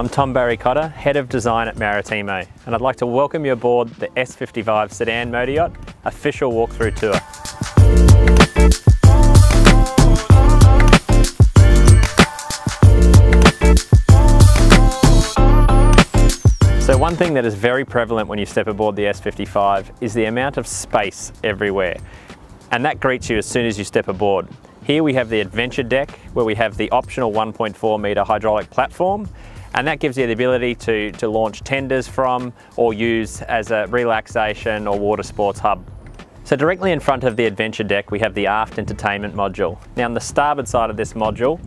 I'm Tom Barry-Cotter, Head of Design at Maritimo, and I'd like to welcome you aboard the S55 Sedan motor yacht official walkthrough tour. So one thing that is very prevalent when you step aboard the S55 is the amount of space everywhere, and that greets you as soon as you step aboard. Here we have the adventure deck, where we have the optional 1.4 metre hydraulic platform, and that gives you the ability to launch tenders from or use as a relaxation or water sports hub. So directly in front of the adventure deck we have the aft entertainment module. Now on the starboard side of this module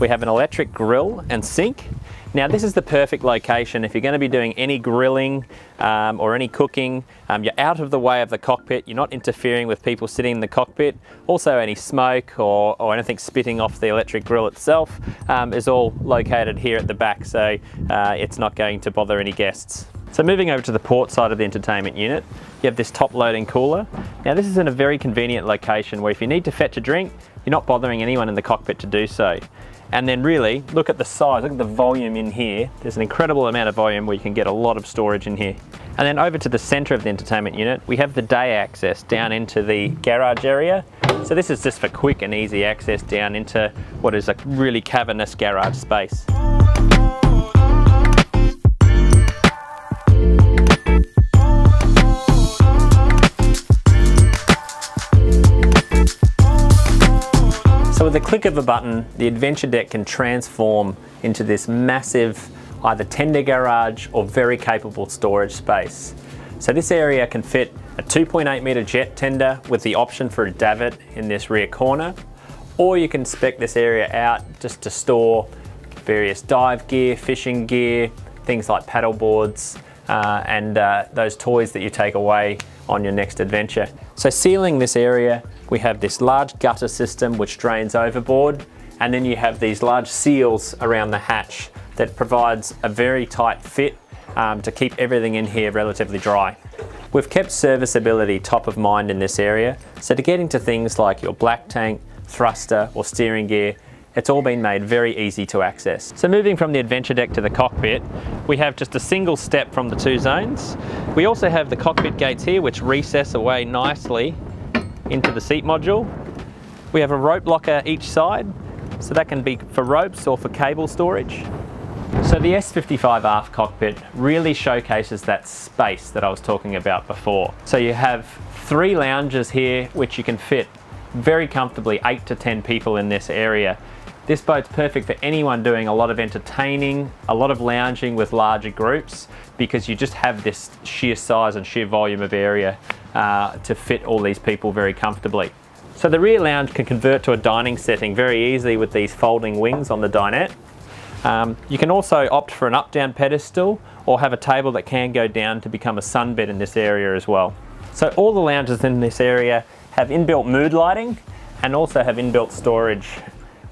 we have an electric grill and sink. Now this is the perfect location if you're going to be doing any grilling or any cooking. You're out of the way of the cockpit, you're not interfering with people sitting in the cockpit. Also any smoke or anything spitting off the electric grill itself is all located here at the back, so it's not going to bother any guests. So moving over to the port side of the entertainment unit, you have this top loading cooler. Now this is in a very convenient location where if you need to fetch a drink, you're not bothering anyone in the cockpit to do so. And then really, look at the size, look at the volume in here. There's an incredible amount of volume where you can get a lot of storage in here. And then over to the center of the entertainment unit, we have the day access down into the garage area. So this is just for quick and easy access down into what is a really cavernous garage space. So with the click of a button, the adventure deck can transform into this massive either tender garage or very capable storage space. So this area can fit a 2.8 metre jet tender with the option for a davit in this rear corner, or you can spec this area out just to store various dive gear, fishing gear, things like paddle boards and those toys that you take away on your next adventure. So sealing this area, we have this large gutter system which drains overboard, and then you have these large seals around the hatch that provides a very tight fit to keep everything in here relatively dry. We've kept serviceability top of mind in this area, so to get into things like your black tank, thruster or steering gear, it's all been made very easy to access. So moving from the adventure deck to the cockpit, we have just a single step from the two zones. We also have the cockpit gates here which recess away nicely into the seat module. We have a rope locker each side, so that can be for ropes or for cable storage. So the S55 aft cockpit really showcases that space that I was talking about before. So you have 3 lounges here which you can fit very comfortably 8 to 10 people in this area. This boat's perfect for anyone doing a lot of entertaining, a lot of lounging with larger groups, because you just have this sheer size and sheer volume of area to fit all these people very comfortably. So the rear lounge can convert to a dining setting very easily with these folding wings on the dinette. You can also opt for an up-down pedestal or have a table that can go down to become a sunbed in this area as well. So all the lounges in this area have inbuilt mood lighting and also have inbuilt storage,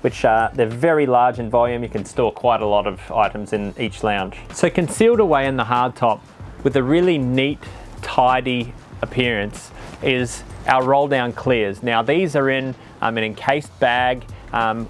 which they're very large in volume. You can store quite a lot of items in each lounge. So concealed away in the hardtop with a really neat, tidy appearance is our roll down clears. Now these are in an encased bag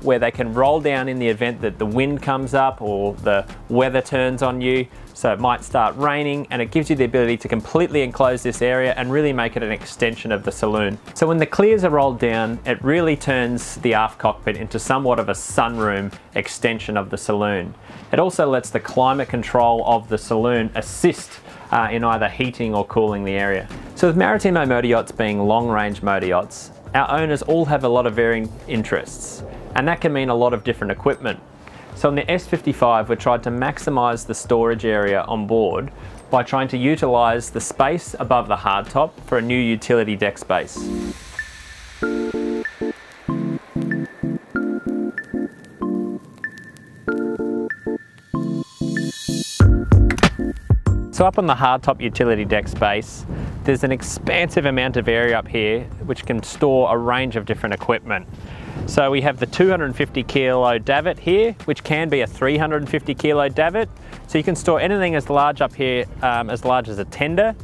where they can roll down in the event that the wind comes up or the weather turns on you. So it might start raining, and it gives you the ability to completely enclose this area and really make it an extension of the saloon. So when the clears are rolled down, it really turns the aft cockpit into somewhat of a sunroom extension of the saloon. It also lets the climate control of the saloon assist in either heating or cooling the area. So with Maritimo motor yachts being long-range motor yachts, our owners all have a lot of varying interests, and that can mean a lot of different equipment. So on the S55 we tried to maximise the storage area on board by trying to utilise the space above the hardtop for a new utility deck space. So up on the hardtop utility deck space, there's an expansive amount of area up here which can store a range of different equipment. So we have the 250 kilo davit here, which can be a 350 kilo davit. So you can store anything as large up here, as large as a tender,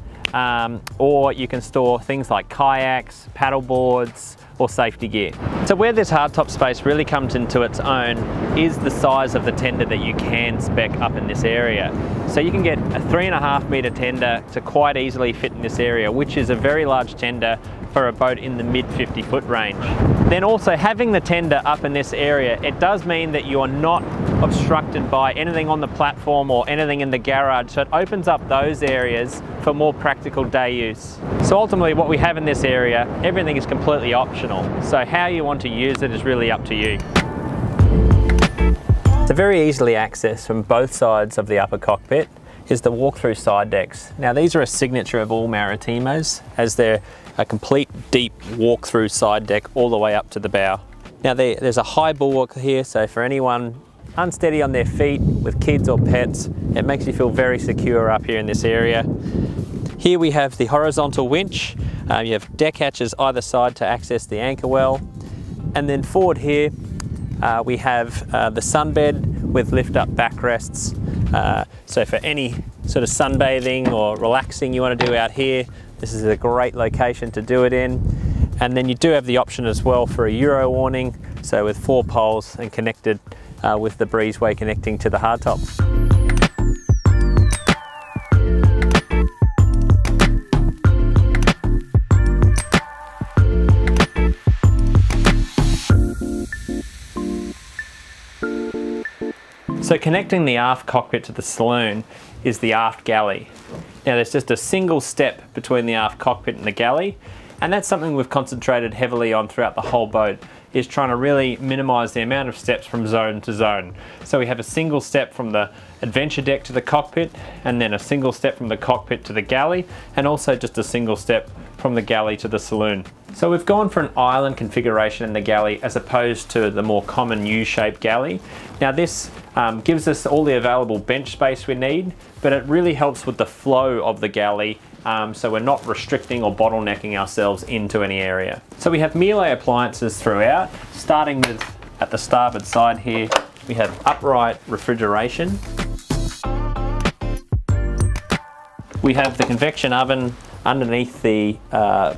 or you can store things like kayaks, paddle boards, or safety gear. So where this hardtop space really comes into its own is the size of the tender that you can spec up in this area. So you can get a 3.5 metre tender to quite easily fit in this area, which is a very large tender for a boat in the mid 50-foot range. Then also having the tender up in this area, it does mean that you are not obstructed by anything on the platform or anything in the garage, so it opens up those areas for more practical day use. So ultimately what we have in this area, everything is completely optional, so how you want to use it is really up to you. So very easily accessed from both sides of the upper cockpit is the walk-through side decks. Now these are a signature of all Maritimos, as they're a complete deep walk-through side deck all the way up to the bow. Now there's a high bulwark here, so for anyone unsteady on their feet with kids or pets, it makes you feel very secure up here in this area. Here we have the horizontal winch. You have deck hatches either side to access the anchor well. And then forward here, we have the sunbed with lift-up backrests. So for any sort of sunbathing or relaxing you want to do out here, this is a great location to do it in. And then you do have the option as well for a Euro awning, so with 4 poles and connected with the breezeway connecting to the hardtop. So connecting the aft cockpit to the saloon is the aft galley. Now there's just a single step between the aft cockpit and the galley, and that's something we've concentrated heavily on throughout the whole boat, is trying to really minimise the amount of steps from zone to zone. So we have a single step from the adventure deck to the cockpit, and then a single step from the cockpit to the galley, and also just a single step from the galley to the saloon. So we've gone for an island configuration in the galley as opposed to the more common U-shaped galley. Now this gives us all the available bench space we need, but it really helps with the flow of the galley, so we're not restricting or bottlenecking ourselves into any area. So we have Miele appliances throughout, starting with at the starboard side here, we have upright refrigeration. We have the convection oven underneath the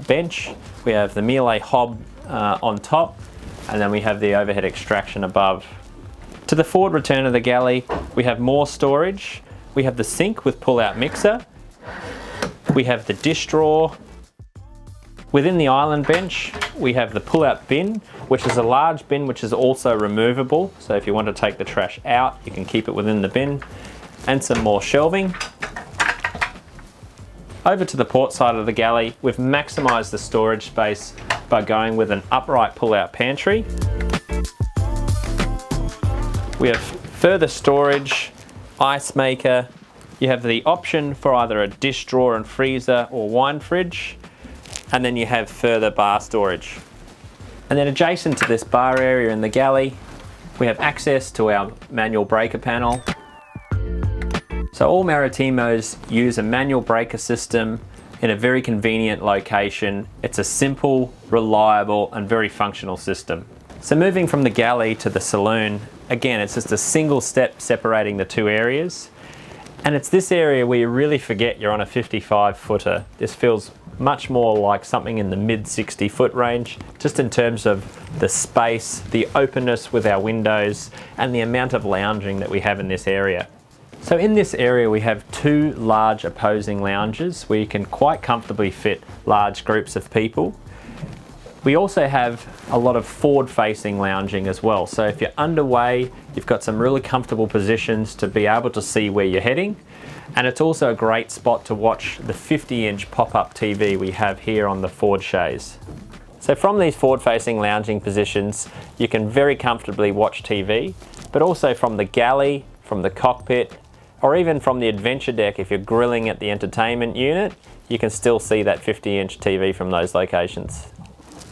bench. We have the Miele hob on top, and then we have the overhead extraction above. To the forward return of the galley, we have more storage. We have the sink with pull-out mixer. We have the dish drawer. Within the island bench, we have the pull-out bin, which is a large bin which is also removable. So if you want to take the trash out, you can keep it within the bin. And some more shelving. Over to the port side of the galley, we've maximised the storage space by going with an upright pull-out pantry. We have further storage, ice maker. You have the option for either a dish drawer and freezer or wine fridge. And then you have further bar storage. And then adjacent to this bar area in the galley, we have access to our manual breaker panel. So all Maritimos use a manual breaker system in a very convenient location. It's a simple, reliable, and very functional system. So moving from the galley to the saloon, again, it's just a single step separating the two areas. And it's this area where you really forget you're on a 55-footer. This feels much more like something in the mid 60-foot range, just in terms of the space, the openness with our windows, and the amount of lounging that we have in this area. So in this area we have 2 large opposing lounges where you can quite comfortably fit large groups of people. We also have a lot of forward-facing lounging as well. So if you're underway, you've got some really comfortable positions to be able to see where you're heading. And it's also a great spot to watch the 50-inch pop-up TV we have here on the forward chaise. So from these forward-facing lounging positions, you can very comfortably watch TV, but also from the galley, from the cockpit, or even from the adventure deck if you're grilling at the entertainment unit, you can still see that 50-inch TV from those locations.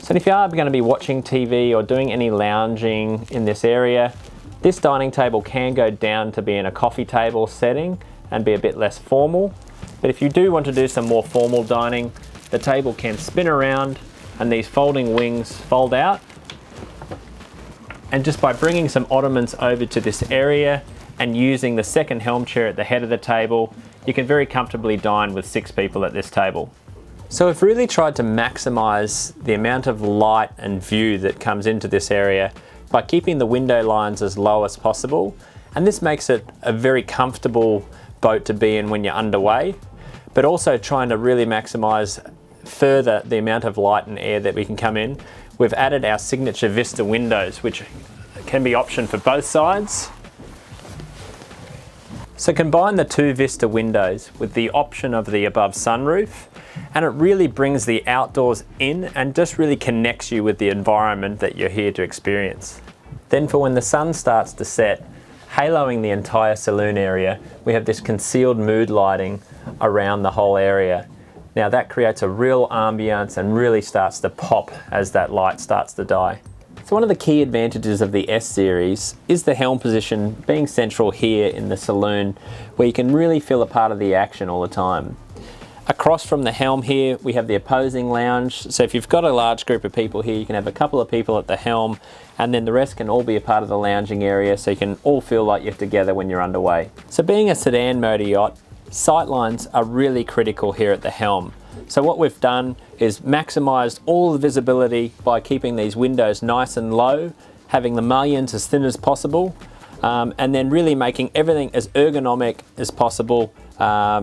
So if you are going to be watching TV or doing any lounging in this area, this dining table can go down to be in a coffee table setting and be a bit less formal. But if you do want to do some more formal dining, the table can spin around and these folding wings fold out. And just by bringing some ottomans over to this area and using the second helm chair at the head of the table, you can very comfortably dine with 6 people at this table. So we've really tried to maximize the amount of light and view that comes into this area by keeping the window lines as low as possible. And this makes it a very comfortable boat to be in when you're underway, but also trying to really maximize further the amount of light and air that we can come in. We've added our signature Vista windows, which can be optioned for both sides. So combine the two Vista windows with the option of the above sunroof, and it really brings the outdoors in and just really connects you with the environment that you're here to experience. Then for when the sun starts to set, haloing the entire saloon area, we have this concealed mood lighting around the whole area. Now that creates a real ambience and really starts to pop as that light starts to die. So one of the key advantages of the S series is the helm position being central here in the saloon, where you can really feel a part of the action all the time. Across from the helm here, we have the opposing lounge. So if you've got a large group of people here, you can have a couple of people at the helm, and then the rest can all be a part of the lounging area, so you can all feel like you're together when you're underway. So being a sedan motor yacht, sightlines are really critical here at the helm. So what we've done is maximized all the visibility by keeping these windows nice and low, having the mullions as thin as possible, and then really making everything as ergonomic as possible,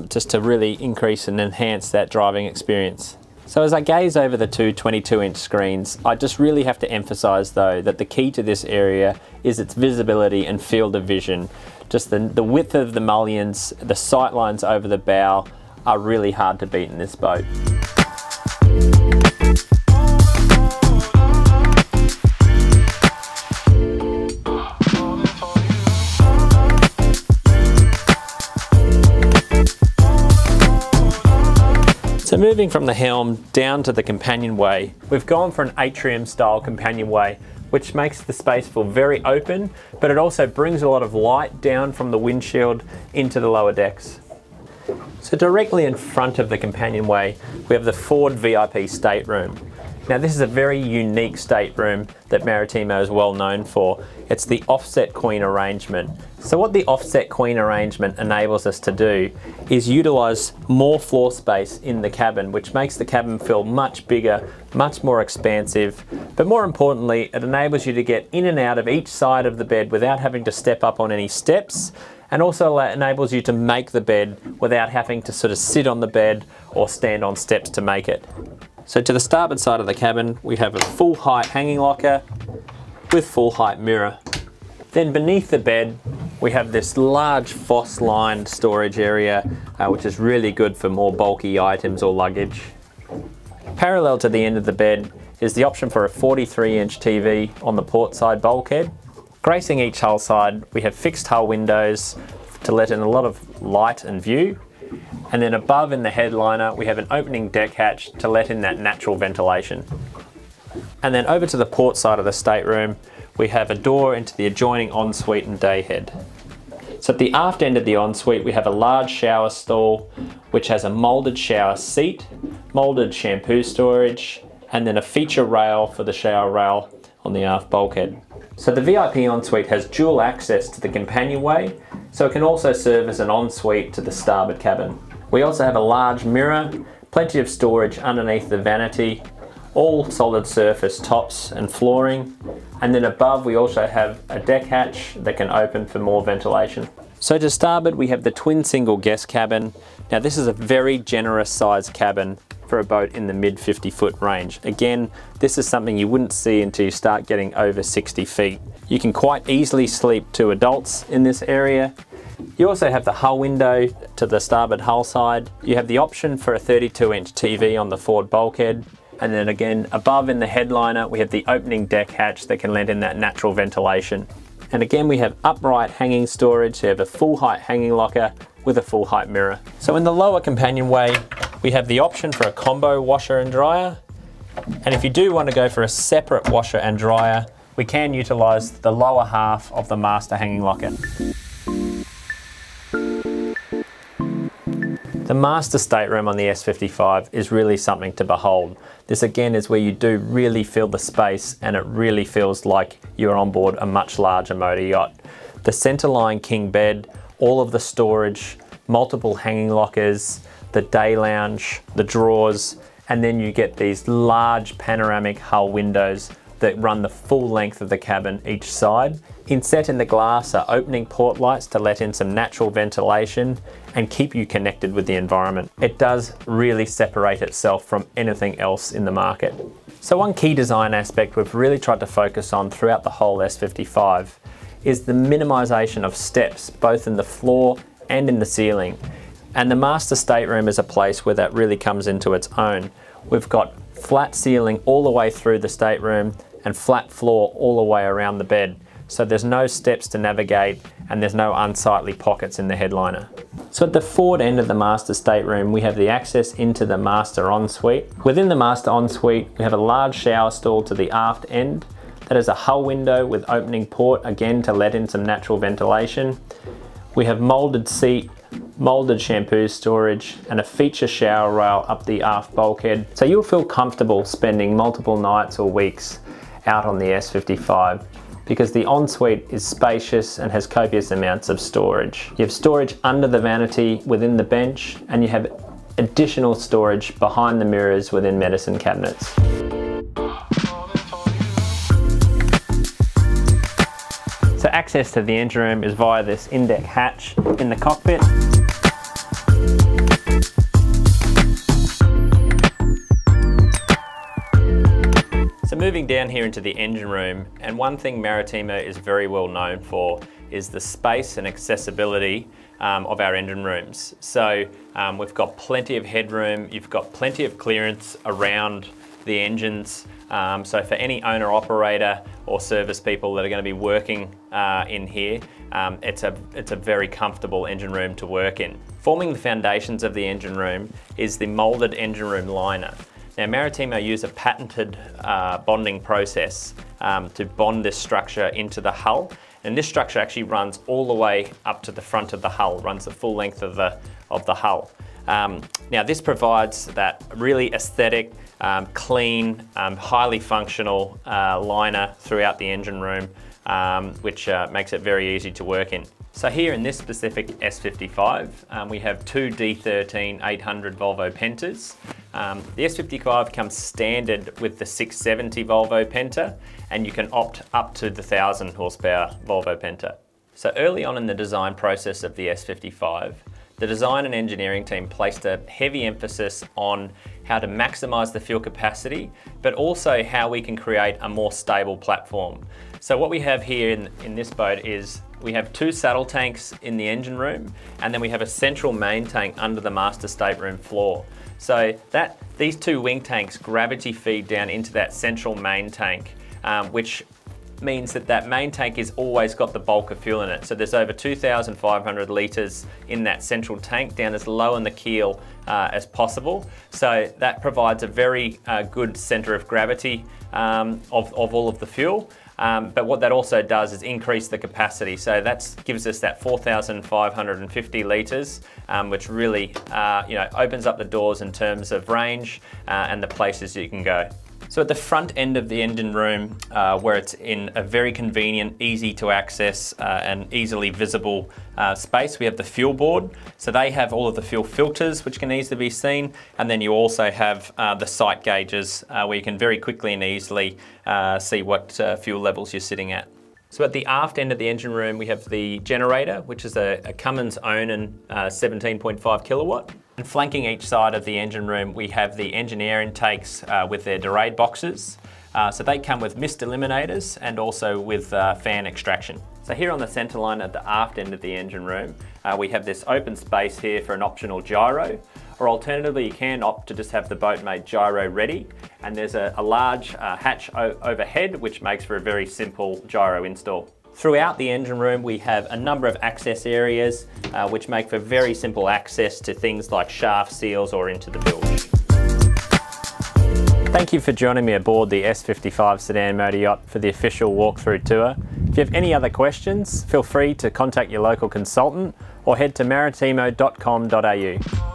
just to really increase and enhance that driving experience. So as I gaze over the two 22-inch screens, I just really have to emphasize though that the key to this area is its visibility and field of vision. Just the width of the mullions, the sightlines over the bow are really hard to beat in this boat. So moving from the helm down to the companionway, we've gone for an atrium style companionway, which makes the space feel very open, but it also brings a lot of light down from the windshield into the lower decks. So directly in front of the companionway, we have the Ford VIP stateroom. Now this is a very unique stateroom that Maritimo is well known for. It's the offset queen arrangement. So what the offset queen arrangement enables us to do is utilize more floor space in the cabin, which makes the cabin feel much bigger, much more expansive, but more importantly, it enables you to get in and out of each side of the bed without having to step up on any steps, and also enables you to make the bed without having to sort of sit on the bed or stand on steps to make it. So to the starboard side of the cabin, we have a full height hanging locker with full height mirror. Then beneath the bed, we have this large Foss lined storage area, which is really good for more bulky items or luggage. Parallel to the end of the bed is the option for a 43-inch TV on the port side bulkhead. Gracing each hull side, we have fixed hull windows to let in a lot of light and view. And then above in the headliner, we have an opening deck hatch to let in that natural ventilation. And then over to the port side of the stateroom, we have a door into the adjoining ensuite and day head. So at the aft end of the ensuite, we have a large shower stall, which has a molded shower seat, molded shampoo storage, and then a feature rail for the shower rail on the aft bulkhead. So the VIP ensuite has dual access to the companionway, so it can also serve as an ensuite to the starboard cabin. We also have a large mirror, plenty of storage underneath the vanity, all solid surface tops and flooring, and then above we also have a deck hatch that can open for more ventilation. So to starboard we have the twin single guest cabin. Now this is a very generous sized cabin for a boat in the mid 50-foot range. Again, this is something you wouldn't see until you start getting over 60 feet. You can quite easily sleep 2 adults in this area. You also have the hull window to the starboard hull side. You have the option for a 32-inch TV on the forward bulkhead. And then again, above in the headliner, we have the opening deck hatch that can let in that natural ventilation. And again, we have upright hanging storage. So you have a full height hanging locker with a full height mirror. So in the lower companionway, we have the option for a combo washer and dryer. And if you do want to go for a separate washer and dryer, we can utilize the lower half of the master hanging locker. The master stateroom on the S55 is really something to behold. This again is where you do really feel the space, and it really feels like you're on board a much larger motor yacht. The centerline king bed, all of the storage, multiple hanging lockers, the day lounge, the drawers, and then you get these large panoramic hull windows that run the full length of the cabin each side. Inset in the glass are opening port lights to let in some natural ventilation and keep you connected with the environment. It does really separate itself from anything else in the market. So one key design aspect we've really tried to focus on throughout the whole S55 is the minimization of steps, both in the floor and in the ceiling. And the master stateroom is a place where that really comes into its own. We've got flat ceiling all the way through the stateroom and flat floor all the way around the bed. So there's no steps to navigate and there's no unsightly pockets in the headliner. So at the forward end of the master stateroom, we have the access into the master ensuite. Within the master ensuite, we have a large shower stall to the aft end. That is a hull window with opening port, again to let in some natural ventilation. We have molded seat, molded shampoo storage, and a feature shower rail up the aft bulkhead. So you'll feel comfortable spending multiple nights or weeks out on the S55 because the ensuite is spacious and has copious amounts of storage. You have storage under the vanity within the bench, and you have additional storage behind the mirrors within medicine cabinets. So access to the engine room is via this in-deck hatch in the cockpit. So moving down here into the engine room, and one thing Maritimo is very well known for is the space and accessibility of our engine rooms. So we've got plenty of headroom, you've got plenty of clearance around the engines. So for any owner operator or service people that are going to be working in here, it's a very comfortable engine room to work in. Forming the foundations of the engine room is the molded engine room liner. Now Maritimo use a patented bonding process to bond this structure into the hull, and this structure actually runs all the way up to the front of the hull, runs the full length of the hull. Now this provides that really aesthetic, clean, highly functional liner throughout the engine room, which makes it very easy to work in. So here in this specific S55, we have two D13 800 Volvo Pentas. The S55 comes standard with the 670 Volvo Penta, and you can opt up to the 1000 horsepower Volvo Penta. So early on in the design process of the S55, the design and engineering team placed a heavy emphasis on how to maximize the fuel capacity, but also how we can create a more stable platform. So what we have here in this boat is we have two saddle tanks in the engine room, and then we have a central main tank under the master stateroom floor. So these two wing tanks gravity feed down into that central main tank, which means that main tank is always got the bulk of fuel in it. So there's over 2,500 litres in that central tank, down as low on the keel as possible. So that provides a very good centre of gravity of all of the fuel. But what that also does is increase the capacity. So that gives us that 4,550 litres, which really opens up the doors in terms of range and the places you can go. So at the front end of the engine room, where it's in a very convenient, easy to access and easily visible space, we have the fuel board. So they have all of the fuel filters which can easily be seen, and then you also have the sight gauges where you can very quickly and easily see what fuel levels you're sitting at. So at the aft end of the engine room, we have the generator, which is a Cummins Onan 17.5 kilowatt. And flanking each side of the engine room, we have the engine air intakes with their Durade boxes. So they come with mist eliminators and also with fan extraction. So here on the centre line at the aft end of the engine room, we have this open space here for an optional gyro, or alternatively you can opt to just have the boat made gyro ready, and there's a large hatch overhead which makes for a very simple gyro install. Throughout the engine room we have a number of access areas which make for very simple access to things like shaft seals or into the bilge. Thank you for joining me aboard the S55 Sedan Motor Yacht for the official walkthrough tour. If you have any other questions, feel free to contact your local consultant or head to maritimo.com.au.